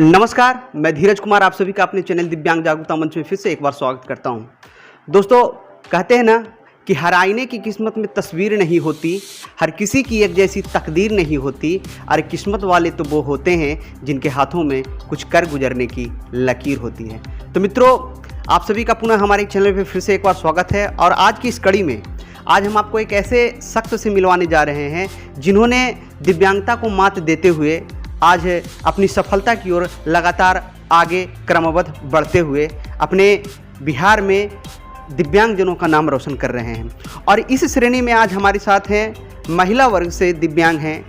नमस्कार, मैं धीरज कुमार आप सभी का अपने चैनल दिव्यांग जागरूकता मंच में फिर से एक बार स्वागत करता हूं। दोस्तों, कहते हैं ना कि हर आईने की किस्मत में तस्वीर नहीं होती, हर किसी की एक जैसी तकदीर नहीं होती। अरे किस्मत वाले तो वो होते हैं जिनके हाथों में कुछ कर गुजरने की लकीर होती है। तो मित्रों, आप सभी का पुनः हमारे चैनल पर फिर से एक बार स्वागत है। और आज की इस कड़ी में आज हम आपको एक ऐसे शख्स से मिलवाने जा रहे हैं जिन्होंने दिव्यांगता को मात देते हुए आज अपनी सफलता की ओर लगातार आगे क्रमबद्ध बढ़ते हुए अपने बिहार में दिव्यांगजनों का नाम रोशन कर रहे हैं। और इस श्रेणी में आज हमारे साथ हैं महिला वर्ग से दिव्यांग हैं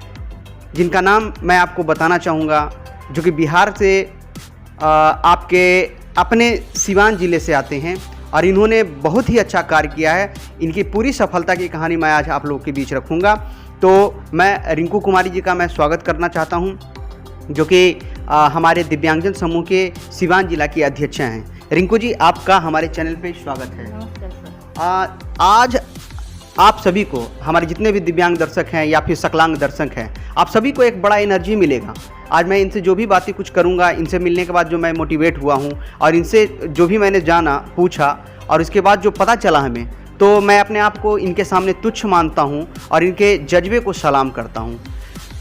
जिनका नाम मैं आपको बताना चाहूँगा, जो कि बिहार से आपके अपने सिवान ज़िले से आते हैं और इन्होंने बहुत ही अच्छा कार्य किया है। इनकी पूरी सफलता की कहानी मैं आज आप लोगों के बीच रखूँगा। तो मैं रिंकू कुमारी जी का मैं स्वागत करना चाहता हूं, जो कि हमारे दिव्यांगजन समूह के सिवान जिला की अध्यक्ष हैं। रिंकू जी, आपका हमारे चैनल पे स्वागत है। नमस्कार सर। आज आप सभी को, हमारे जितने भी दिव्यांग दर्शक हैं या फिर सकलांग दर्शक हैं, आप सभी को एक बड़ा एनर्जी मिलेगा। आज मैं इनसे जो भी बातें कुछ करूंगा, इनसे मिलने के बाद जो मैं मोटिवेट हुआ हूं और इनसे जो भी मैंने जाना पूछा और इसके बाद जो पता चला हमें, तो मैं अपने आप को इनके सामने तुच्छ मानता हूं और इनके जज्बे को सलाम करता हूं।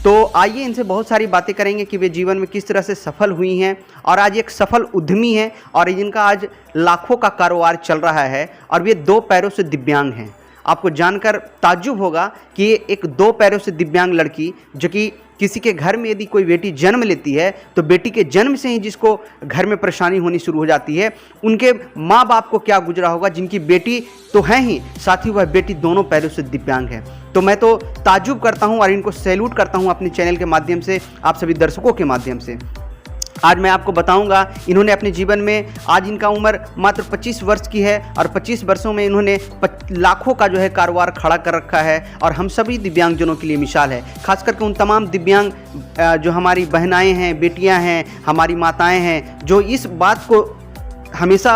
तो आइए इनसे बहुत सारी बातें करेंगे कि वे जीवन में किस तरह से सफल हुई हैं और आज एक सफल उद्यमी हैं और जिनका आज लाखों का कारोबार चल रहा है और वे 2 पैरों से दिव्यांग हैं। आपको जानकर ताज्जुब होगा कि ये एक 2 पैरों से दिव्यांग लड़की, जो कि किसी के घर में यदि कोई बेटी जन्म लेती है तो बेटी के जन्म से ही जिसको घर में परेशानी होनी शुरू हो जाती है, उनके माँ बाप को क्या गुजरा होगा जिनकी बेटी तो है ही, साथ ही वह बेटी दोनों पैरों से दिव्यांग है। तो मैं तो ताज्जुब करता हूँ और इनको सैल्यूट करता हूँ अपने चैनल के माध्यम से, आप सभी दर्शकों के माध्यम से। आज मैं आपको बताऊंगा इन्होंने अपने जीवन में, आज इनका उम्र मात्र 25 वर्ष की है और 25 वर्षों में इन्होंने लाखों का जो है कारोबार खड़ा कर रखा है और हम सभी दिव्यांगजनों के लिए मिसाल है। खास करके उन तमाम दिव्यांग जो हमारी बहनाएं हैं, बेटियां हैं, हमारी माताएं हैं, जो इस बात को हमेशा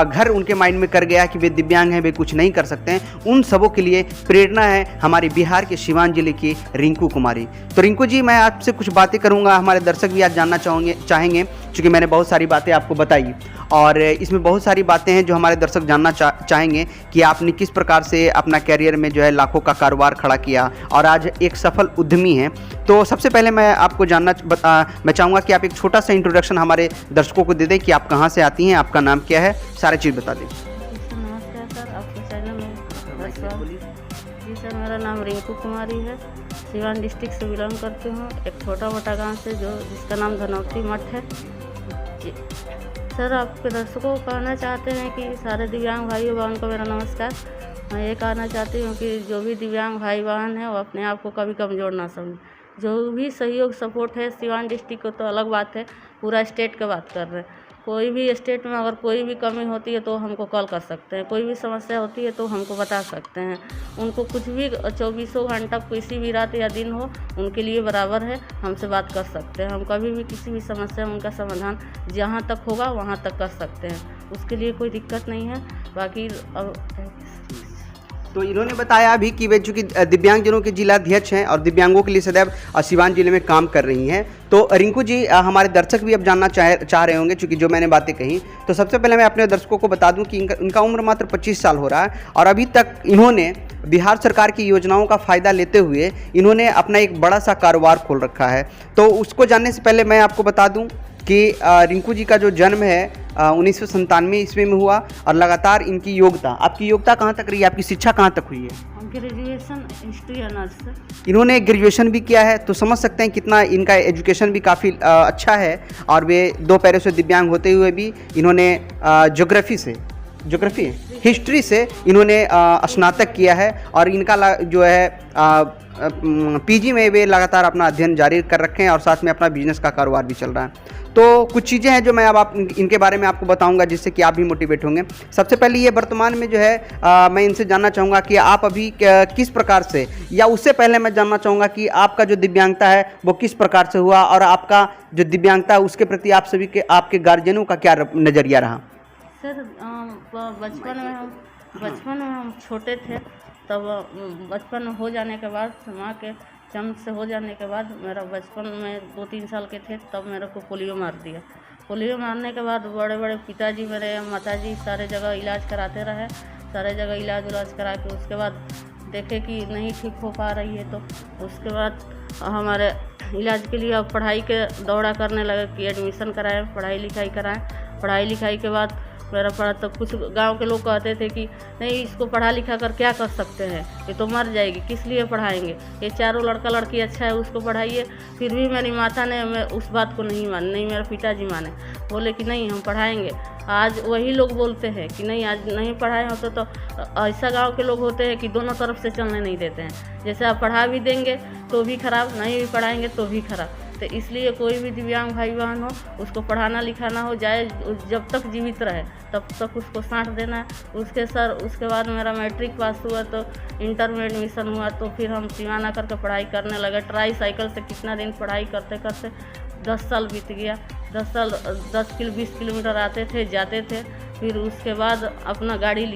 घर उनके माइंड में कर गया कि वे दिव्यांग हैं, वे कुछ नहीं कर सकते हैं, उन सबों के लिए प्रेरणा है हमारे बिहार के सिवान जिले की रिंकू कुमारी। तो रिंकू जी, मैं आपसे कुछ बातें करूंगा, हमारे दर्शक भी आज जानना चाहेंगे क्योंकि मैंने बहुत सारी बातें आपको बताई और इसमें बहुत सारी बातें हैं जो हमारे दर्शक जानना चाहेंगे कि आपने किस प्रकार से अपना कैरियर में जो है लाखों का कारोबार खड़ा किया और आज एक सफल उद्यमी हैं। तो सबसे पहले मैं आपको मैं चाहूँगा कि आप एक छोटा सा इंट्रोडक्शन हमारे दर्शकों को दे दें कि आप कहाँ से आती हैं, आपका नाम क्या है, सारी चीज़ बता दें। नमस्कार सर, आपके चैनल में जी सर, मेरा नाम रिंकू कुमारी है, सिवान डिस्ट्रिक्ट से बिलोंग करती हूँ, एक छोटा मोटा गांव से जिसका नाम धनौती मठ है जी। सर, आपके दर्शकों को कहना चाहते हैं कि सारे दिव्यांग भाई बहन को मेरा नमस्कार। मैं ये कहना चाहती हूँ कि जो भी दिव्यांग भाई बहन है वो अपने आप को कभी कमज़ोर ना समझें। जो भी सहयोग सपोर्ट है सिवान डिस्ट्रिक्ट को तो अलग बात है, पूरा स्टेट की बात कर रहे हैं। कोई भी स्टेट में अगर कोई भी कमी होती है तो हमको कॉल कर सकते हैं, कोई भी समस्या होती है तो हमको बता सकते हैं। उनको कुछ भी 24 घंटा किसी भी रात या दिन हो, उनके लिए बराबर है, हमसे बात कर सकते हैं। हम कभी भी किसी भी समस्या में उनका समाधान जहाँ तक होगा वहाँ तक कर सकते हैं, उसके लिए कोई दिक्कत नहीं है। बाकी तो इन्होंने बताया अभी कि वे चूँकि दिव्यांगजनों के जिला अध्यक्ष हैं और दिव्यांगों के लिए सदैव सिवान जिले में काम कर रही हैं। तो रिंकू जी, हमारे दर्शक भी अब जानना चाह रहे होंगे, चूँकि जो मैंने बातें कही, तो सबसे पहले मैं अपने दर्शकों को बता दूं कि इनका उम्र मात्र 25 साल हो रहा है और अभी तक इन्होंने बिहार सरकार की योजनाओं का फ़ायदा लेते हुए इन्होंने अपना एक बड़ा सा कारोबार खोल रखा है। तो उसको जानने से पहले मैं आपको बता दूँ कि रिंकू जी का जो जन्म है 1997 ईस्वी में हुआ और लगातार इनकी योग्यता, आपकी योग्यता कहाँ तक रही है, आपकी शिक्षा कहाँ तक हुई है? ग्रेजुएशन हिस्ट्री ऑनर्स से। इन्होंने ग्रेजुएशन भी किया है, तो समझ सकते हैं कितना इनका एजुकेशन भी काफ़ी अच्छा है। और वे 2 पैरों से दिव्यांग होते हुए भी इन्होंने हिस्ट्री से इन्होंने स्नातक किया है और इनका जो है पीजी में वे लगातार अपना अध्ययन जारी कर रखे हैं और साथ में अपना बिजनेस का कारोबार भी चल रहा है। तो कुछ चीज़ें हैं जो मैं अब इनके बारे में आपको बताऊंगा जिससे कि आप भी मोटिवेट होंगे। सबसे पहले ये वर्तमान में जो है मैं इनसे जानना चाहूँगा कि आप अभी किस प्रकार से, या उससे पहले मैं जानना चाहूँगा कि आपका जो दिव्यांगता है वो किस प्रकार से हुआ और आपका जो दिव्यांगता है उसके प्रति आप सभी के, आपके गार्जियनों का क्या नज़रिया रहा? सर, बचपन में हम छोटे थे, तब बचपन हो जाने के बाद माँ के जन्म से हो जाने के बाद मेरा बचपन में 2-3 साल के थे तब मेरे को पोलियो मार दिया। पोलियो मारने के बाद बड़े बड़े पिताजी मेरे माताजी सारे जगह इलाज कराते रहे, सारे जगह इलाज करा के उसके बाद देखे कि नहीं ठीक हो पा रही है, तो उसके बाद हमारे इलाज के लिए अब पढ़ाई के दौड़ा करने लगे कि एडमिशन कराएं, पढ़ाई लिखाई कराएं। पढ़ाई लिखाई के बाद मेरा पढ़ा तो कुछ गांव के लोग कहते थे कि नहीं इसको पढ़ा लिखा कर क्या कर सकते हैं, ये तो मर जाएगी, किस लिए पढ़ाएंगे, ये चारों लड़का लड़की अच्छा है उसको पढ़ाइए। फिर भी मेरी माता ने मैं उस बात को नहीं मानी, नहीं मेरे पिताजी माने, बोले कि नहीं हम पढ़ाएंगे। आज वही लोग बोलते हैं कि नहीं आज नहीं पढ़ाए होते तो ऐसा गांव के लोग होते हैं कि दोनों तरफ से चलने नहीं देते हैं, जैसे आप पढ़ा भी देंगे तो भी खराब, नहीं भी पढ़ाएंगे तो भी खराब। तो इसलिए कोई भी दिव्यांग भाई बहन हो उसको पढ़ाना लिखाना हो जाए, जब तक जीवित रहे तब तक उसको साथ देना है। उसके बाद मेरा मैट्रिक पास हुआ तो इंटर में एडमिशन हुआ, तो फिर हम सिवान आकर के पढ़ाई करने लगे। ट्राई साइकिल से कितना दिन पढ़ाई करते करते 10 साल बीत गया। 20 किलोमीटर आते थे जाते थे। फिर उसके बाद अपना गाड़ी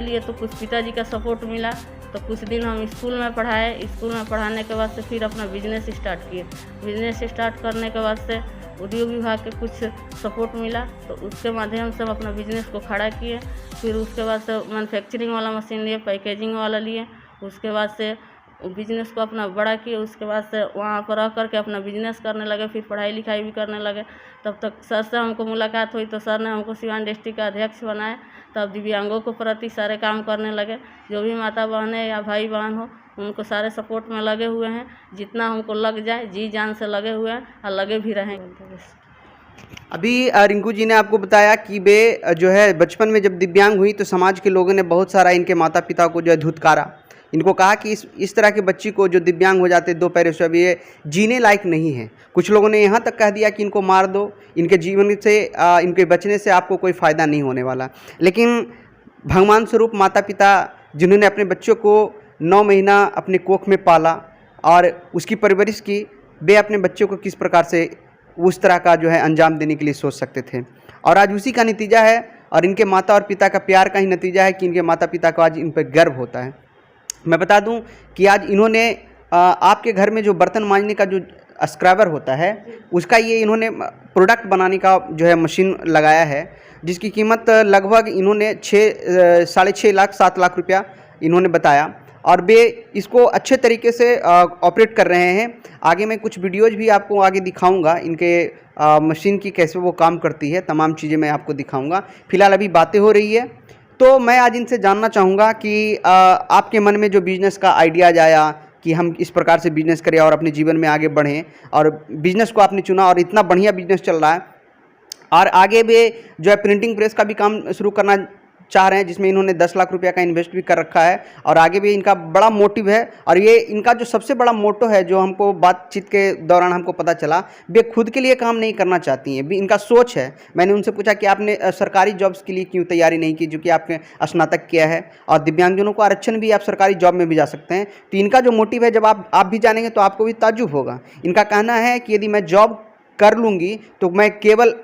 लिए तो कुछ पिताजी का सपोर्ट मिला, तो कुछ दिन हम स्कूल में पढ़ाए। स्कूल में पढ़ाने के बाद से फिर अपना बिजनेस स्टार्ट किए। बिजनेस स्टार्ट करने के बाद से उद्योग विभाग के कुछ सपोर्ट मिला, तो उसके माध्यम से हम अपना बिजनेस को खड़ा किए। फिर उसके बाद से मैन्युफैक्चरिंग वाला मशीन लिए, पैकेजिंग वाला लिए। उसके बाद से बिजनेस को अपना बड़ा किए। उसके बाद से वहाँ पर रह करके अपना बिजनेस करने लगे, फिर पढ़ाई लिखाई भी करने लगे। तब तक सर से हमको मुलाकात हुई, तो सर ने हमको सिवान डिस्ट्रिक्ट का अध्यक्ष बनाया। तब दिव्यांगों को प्रति सारे काम करने लगे। जो भी माता बहनें या भाई बहन हो उनको सारे सपोर्ट में लगे हुए हैं, जितना हमको लग जाए जी जान से लगे हुए हैं और लगे भी रहेंगे। अभी रिंकू जी ने आपको बताया कि वे जो है बचपन में जब दिव्यांग हुई तो समाज के लोगों ने बहुत सारा इनके माता पिता को जो है धुतकारा। इनको कहा कि इस तरह के बच्ची को जो दिव्यांग हो जाते 2 पैरों से, अब ये जीने लायक नहीं है। कुछ लोगों ने यहाँ तक कह दिया कि इनको मार दो, इनके जीवन से इनके बचने से आपको कोई फ़ायदा नहीं होने वाला। लेकिन भगवान स्वरूप माता पिता जिन्होंने अपने बच्चों को 9 महीना अपने कोख में पाला और उसकी परवरिश की, वे अपने बच्चों को किस प्रकार से उस तरह का जो है अंजाम देने के लिए सोच सकते थे। और आज उसी का नतीजा है, और इनके माता और पिता का प्यार का ही नतीजा है कि इनके माता पिता को आज इन पर गर्व होता है। मैं बता दूं कि आज इन्होंने आपके घर में जो बर्तन मांजने का जो स्क्रबर होता है उसका ये इन्होंने प्रोडक्ट बनाने का जो है मशीन लगाया है, जिसकी कीमत लगभग इन्होंने 6.5 लाख 7 लाख रुपया इन्होंने बताया। और वे इसको अच्छे तरीके से ऑपरेट कर रहे हैं। आगे मैं कुछ वीडियोज भी आपको आगे दिखाऊंगा इनके मशीन की, कैसे वो काम करती है, तमाम चीज़ें मैं आपको दिखाऊंगा। फिलहाल अभी बातें हो रही है, तो मैं आज इनसे जानना चाहूँगा कि आपके मन में जो बिज़नेस का आइडियाज आया कि हम इस प्रकार से बिज़नेस करें और अपने जीवन में आगे बढ़ें, और बिज़नेस को आपने चुना और इतना बढ़िया बिज़नेस चल रहा है, और आगे भी जो है प्रिंटिंग प्रेस का भी काम शुरू करना चाह रहे हैं, जिसमें इन्होंने 10 लाख रुपया का इन्वेस्ट भी कर रखा है, और आगे भी इनका बड़ा मोटिव है। और ये इनका जो सबसे बड़ा मोटो है, जो हमको बातचीत के दौरान हमको पता चला, वे खुद के लिए काम नहीं करना चाहती हैं, भी इनका सोच है। मैंने उनसे पूछा कि आपने सरकारी जॉब्स के लिए क्यों तैयारी नहीं की, जो कि आपने स्नातक किया है और दिव्यांगजनों को आरक्षण भी, आप सरकारी जॉब में भी जा सकते हैं। तो इनका जो मोटिव है, जब आप भी जानेंगे तो आपको भी ताज्जुब होगा। इनका कहना है कि यदि मैं जॉब कर लूँगी तो मैं केवल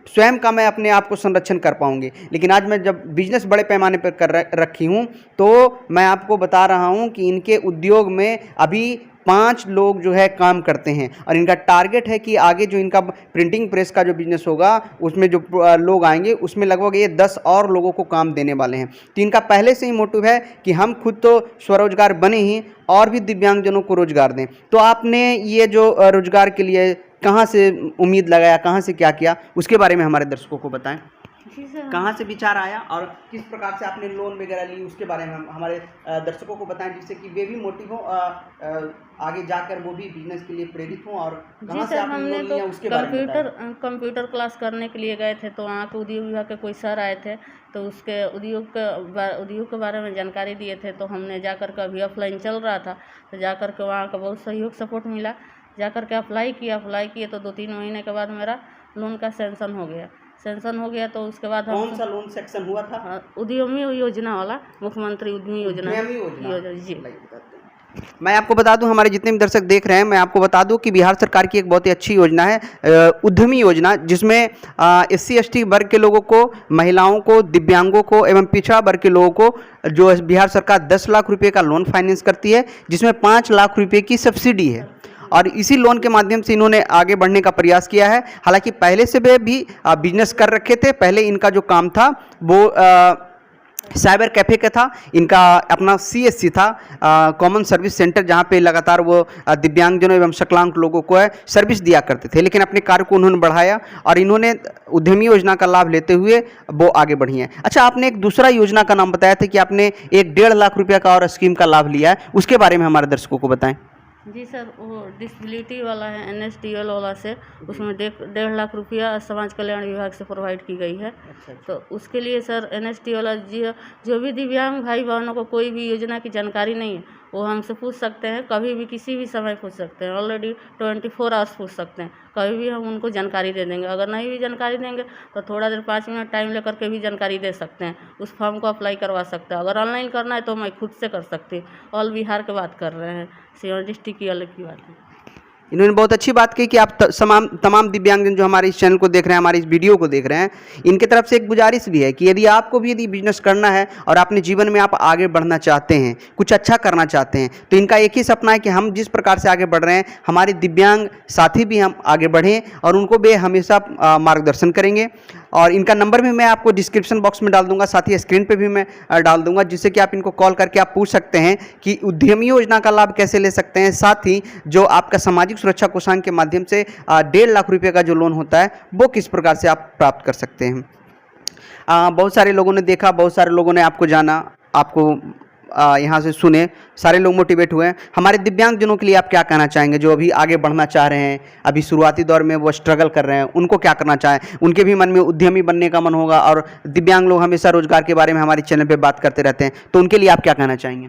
स्वयं का मैं अपने आप को संरक्षण कर पाऊंगी, लेकिन आज मैं जब बिजनेस बड़े पैमाने पर कर रखी हूं, तो मैं आपको बता रहा हूं कि इनके उद्योग में अभी 5 लोग जो है काम करते हैं, और इनका टारगेट है कि आगे जो इनका प्रिंटिंग प्रेस का जो बिज़नेस होगा उसमें जो लोग आएंगे उसमें लगभग ये 10 और लोगों को काम देने वाले हैं। तो इनका पहले से ही मोटिव है कि हम खुद तो स्वरोजगार बने ही और भी दिव्यांगजनों को रोजगार दें। तो आपने ये जो रोजगार के लिए कहाँ से उम्मीद लगाया, कहाँ से क्या किया, उसके बारे में हमारे दर्शकों को बताएं। कहाँ से विचार आया और किस प्रकार से आपने लोन वगैरह ली, उसके बारे में हमारे दर्शकों को बताएं, जिससे कि वे भी मोटिव हो, आगे जाकर वो भी बिजनेस के लिए प्रेरित हों। और कहाँ से आपने लोन लिया, उसके बारे में बताएं। कंप्यूटर क्लास करने के लिए गए थे, तो वहाँ के उद्योग विभाग के कोई सर आए थे, तो उसके उद्योग के बारे में जानकारी दिए थे। तो हमने जाकर के, अभी ऑफलाइन चल रहा था, तो जाकर के वहाँ का बहुत सहयोग सपोर्ट मिला। जाकर के अप्लाई किए तो 2-3 महीने के बाद मेरा लोन का सेंक्शन हो गया। तो उसके बाद कौन सा लोन सेक्शन हुआ था? उद्यमी योजना वाला, मुख्यमंत्री उद्यमी योजना जी। मैं आपको बता दूं, हमारे जितने भी दर्शक देख रहे हैं, मैं आपको बता दूं कि बिहार सरकार की एक बहुत ही अच्छी योजना है, उद्यमी योजना, जिसमें SC ST वर्ग के लोगों को, महिलाओं को, दिव्यांगों को एवं पिछड़ा वर्ग के लोगों को जो बिहार सरकार 10 लाख रुपए का लोन फाइनेंस करती है, जिसमें 5 लाख रुपए की सब्सिडी है। और इसी लोन के माध्यम से इन्होंने आगे बढ़ने का प्रयास किया है। हालांकि पहले से वे भी बिजनेस कर रखे थे। पहले इनका जो काम था वो साइबर कैफ़े का था। इनका अपना CSC था, कॉमन सर्विस सेंटर, जहाँ पे लगातार वो दिव्यांगजनों एवं विकलांग लोगों को सर्विस दिया करते थे। लेकिन अपने कार्य को उन्होंने बढ़ाया और इन्होंने उद्यमी योजना का लाभ लेते हुए वो आगे बढ़ी हैं। अच्छा, आपने एक दूसरा योजना का नाम बताया था कि आपने एक 1.5 लाख रुपये का और स्कीम का लाभ लिया है, उसके बारे में हमारे दर्शकों को बताएं। जी सर, वो डिसेबिलिटी वाला है, NSDL वाला से, उसमें 1.5 लाख रुपया समाज कल्याण विभाग से प्रोवाइड की गई है। तो उसके लिए सर NSD वाला जो भी दिव्यांग भाई बहनों को कोई भी योजना की जानकारी नहीं है, वो हमसे पूछ सकते हैं, कभी भी किसी भी समय पूछ सकते हैं। ऑलरेडी 24 आवर्स पूछ सकते हैं, कभी भी हम उनको जानकारी दे देंगे। अगर नहीं भी जानकारी देंगे तो थोड़ा देर 5 मिनट टाइम लेकर के भी जानकारी दे सकते हैं, उस फॉर्म को अप्लाई करवा सकते हैं। अगर ऑनलाइन करना है तो मैं खुद से कर सकती हूँ। ऑल बिहार की बात कर रहे हैं, सीवान डिस्ट्रिक्ट की अलग की बात है। इन्होंने बहुत अच्छी बात की कि आप तमाम दिव्यांगजन जो हमारे इस चैनल को देख रहे हैं, हमारे इस वीडियो को देख रहे हैं, इनके तरफ से एक गुजारिश भी है कि यदि आपको भी यदि बिजनेस करना है और अपने जीवन में आप आगे बढ़ना चाहते हैं, कुछ अच्छा करना चाहते हैं, तो इनका एक ही सपना है कि हम जिस प्रकार से आगे बढ़ रहे हैं, हमारे दिव्यांग साथी भी हम आगे बढ़ें और उनको भी हमेशा मार्गदर्शन करेंगे। और इनका नंबर भी मैं आपको डिस्क्रिप्शन बॉक्स में डाल दूंगा, साथ ही स्क्रीन पे भी मैं डाल दूंगा, जिससे कि आप इनको कॉल करके आप पूछ सकते हैं कि उद्यमी योजना का लाभ कैसे ले सकते हैं। साथ ही जो आपका सामाजिक सुरक्षा कोषांग के माध्यम से 1.5 लाख रुपये का जो लोन होता है, वो किस प्रकार से आप प्राप्त कर सकते हैं। बहुत सारे लोगों ने देखा, बहुत सारे लोगों ने आपको जाना, आपको यहाँ से सुने, सारे लोग मोटिवेट हुए हैं। हमारे दिव्यांगजनों के लिए आप क्या कहना चाहेंगे जो अभी आगे बढ़ना चाह रहे हैं, अभी शुरुआती दौर में वो स्ट्रगल कर रहे हैं, उनको क्या करना चाहें? उनके भी मन में उद्यमी बनने का मन होगा और दिव्यांग लोग हमेशा रोजगार के बारे में हमारे चैनल पे बात करते रहते हैं, तो उनके लिए आप क्या कहना चाहेंगे?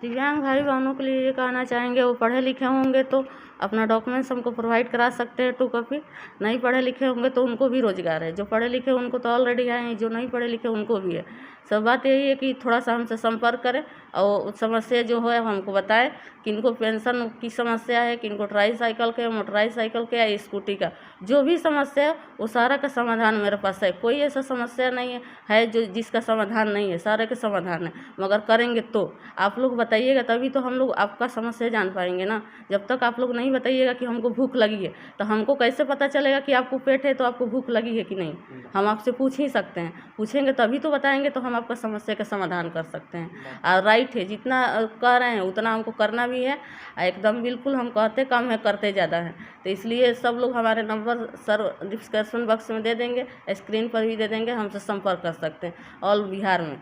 दिव्यांग भाई बहनों के लिए ये कहना चाहेंगे, वो पढ़े लिखे होंगे तो अपना डॉक्यूमेंट्स हमको प्रोवाइड करा सकते हैं 2 कॉपी। नहीं पढ़े लिखे होंगे तो उनको भी रोजगार है। जो पढ़े लिखे उनको तो ऑलरेडी है, जो नहीं पढ़े लिखे उनको भी है। सब बात यही है कि थोड़ा सा हमसे संपर्क करें और समस्या जो है हमको बताएं, किनको पेंशन की समस्या है, किनको ट्राईसाइकिल के, मोटरसाइकिल के या स्कूटी का, जो भी समस्या है वो सारा का समाधान मेरे पास है। कोई ऐसा समस्या नहीं है जो जिसका समाधान नहीं है, सारे के समाधान है। मगर करेंगे तो आप लोग बताइएगा, तभी तो हम लोग आपका समस्या जान पाएंगे ना। जब तक आप लोग नहीं बताइएगा कि हमको भूख लगी है, तो हमको कैसे पता चलेगा कि आपको पेट है तो आपको भूख लगी है कि नहीं? हम आपसे पूछ ही सकते हैं, पूछेंगे तभी तो बताएंगे, तो हम आपका समस्या का समाधान कर सकते हैं। और राइट है, जितना कह रहे हैं उतना हमको करना भी है। एकदम बिल्कुल हम कहते कम है, करते ज़्यादा है। तो इसलिए सब लोग हमारे नंबर सर डिस्क्रिप्शन बॉक्स में दे देंगे, स्क्रीन पर भी दे देंगे, हमसे संपर्क कर सकते हैं ऑल बिहार में।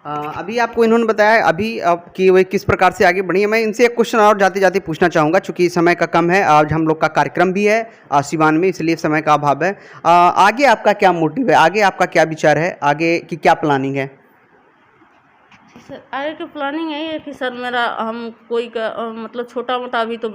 अभी आपको इन्होंने बताया अभी कि वे किस प्रकार से आगे बढ़ी है। मैं इनसे एक क्वेश्चन और जाते जाते पूछना चाहूँगा, चूँकि समय का कम है, आज हम लोग का कार्यक्रम भी है सिवान में, इसलिए समय का अभाव है। आगे आपका क्या मोटिव है, आगे आपका क्या विचार है, आगे की क्या प्लानिंग है? सर आगे की प्लानिंग यही है कि सर मेरा हम कोई का मतलब छोटा मोटा अभी तो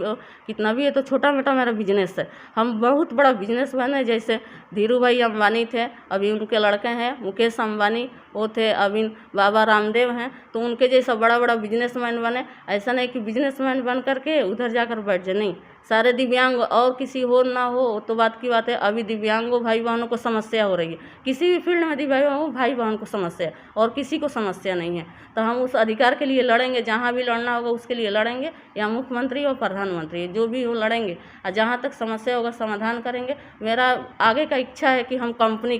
कितना भी है तो छोटा मोटा मेरा बिजनेस है। हम बहुत बड़ा बिजनेसमैन है। जैसे धीरू भाई अंबानी थे, अभी उनके लड़के हैं मुकेश अंबानी, वो थे, अभी बाबा रामदेव हैं, तो उनके जैसा बड़ा बड़ा बिजनेसमैन बने। ऐसा नहीं कि बिजनेसमैन बन करके उधर जाकर बैठ जाए, नहीं। सारे दिव्यांग और किसी हो ना हो तो बात की बात है। अभी दिव्यांगों भाई बहनों को समस्या हो रही है, किसी भी फील्ड में दिव्यांगों भाई बहन को समस्या है और किसी को समस्या नहीं है। तो हम उस अधिकार के लिए लड़ेंगे, जहाँ भी लड़ना होगा उसके लिए लड़ेंगे, या मुख्यमंत्री और प्रधानमंत्री जो भी हो लड़ेंगे, और जहाँ तक समस्या होगा समाधान करेंगे। मेरा आगे का इच्छा है कि हम कंपनी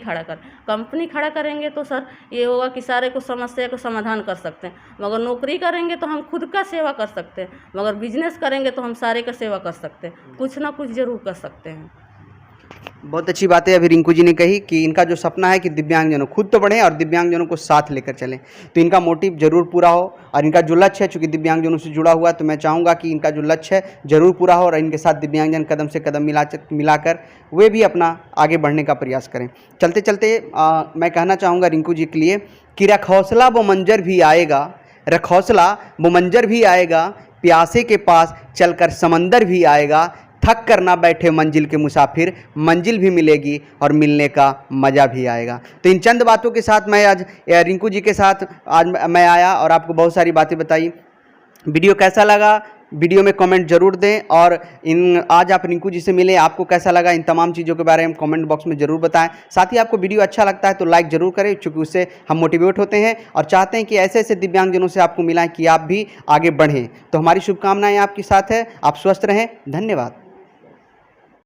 खड़ा करेंगे तो सर ये होगा कि सारे को समस्या को समाधान कर सकते हैं। मगर नौकरी करेंगे तो हम खुद का सेवा कर सकते हैं, मगर बिजनेस करेंगे तो हम सारे का सेवा कर सकते हैं, कुछ ना कुछ जरूर कर सकते हैं। बहुत अच्छी बात है अभी रिंकू जी ने कही कि इनका जो सपना है कि दिव्यांगजनों खुद तो बढ़ें और दिव्यांगजनों को साथ लेकर चलें, तो इनका मोटिव जरूर पूरा हो। और इनका जो लक्ष्य है, चूँकि दिव्यांगजनों से जुड़ा हुआ, तो मैं चाहूँगा कि इनका जो लक्ष्य है जरूर पूरा हो और इनके साथ दिव्यांगजन कदम से कदम मिलाकर वे भी अपना आगे बढ़ने का प्रयास करें। चलते चलते मैं कहना चाहूँगा रिंकू जी के लिए कि रख हौसला वो मंजर भी आएगा, रख हौसला वो मंजर भी आएगा, प्यासे के पास चलकर समंदर भी आएगा, थक कर ना बैठे मंजिल के मुसाफिर, मंजिल भी मिलेगी और मिलने का मज़ा भी आएगा। तो इन चंद बातों के साथ मैं आज रिंकू जी के साथ आज मैं आया और आपको बहुत सारी बातें बताई। वीडियो कैसा लगा वीडियो में कमेंट जरूर दें, और आज आप रिंकू जी से मिले, आपको कैसा लगा, इन तमाम चीज़ों के बारे में कमेंट बॉक्स में ज़रूर बताएं। साथ ही आपको वीडियो अच्छा लगता है तो लाइक ज़रूर करें, क्योंकि उससे हम मोटिवेट होते हैं और चाहते हैं कि ऐसे ऐसे दिव्यांगजनों से आपको मिलाएं कि आप भी आगे बढ़ें। तो हमारी शुभकामनाएं आपके साथ है। आप स्वस्थ रहें। धन्यवाद।